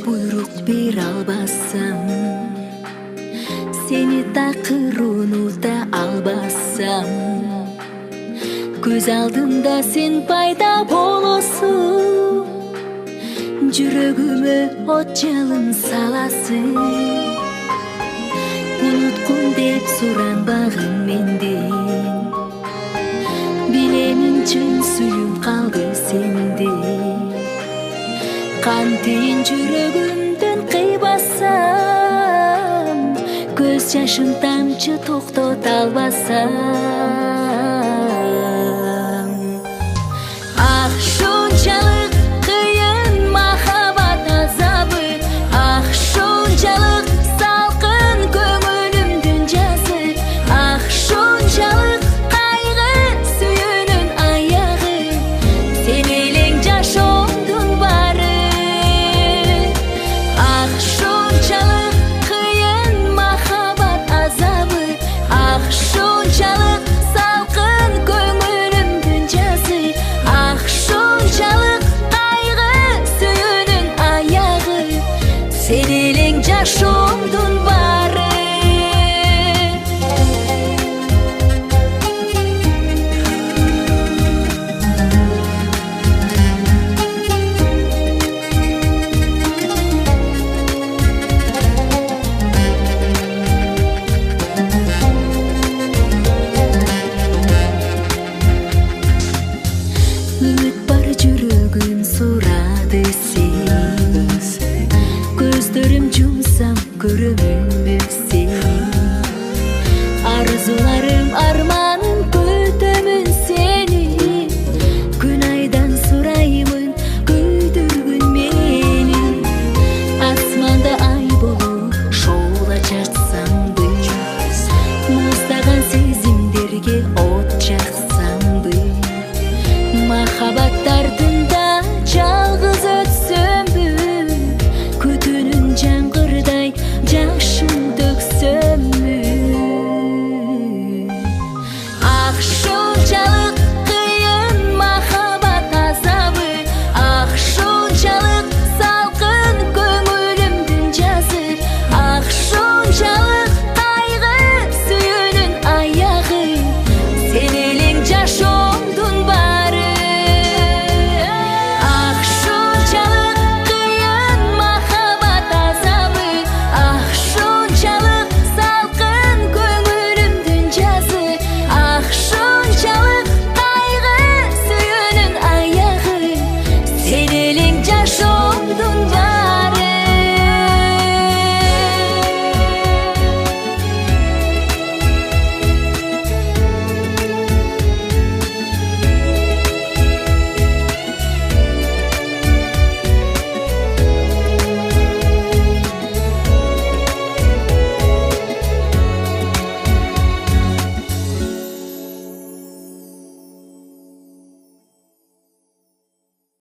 буйрук бере албасам, сени такыр унута албасам, көз алдымда сен пайда болосуң, жүрөгүмө от жалын саласың. Уnutkun деп суранбагын менден, билемин чын сүйүм калды сенде. Кантейин жүрөгүмдөн кыйбасам, көз жашым тамчы токтото албасам. Ах, шунчалык кыйын махабат азабы, ах, шунчалык салкын көңүлүмдүн жазы, ах, шунчалык кайгы сүйүүнүн аягы, сен элең жашоомдун бары. Ах, шунчалык кыйын махабат азабы, ах, шунчалык салкын көңүлүмдүн жазы, ах, шунчалык кайгы сүйүүнүн аягы, сен элең жашоо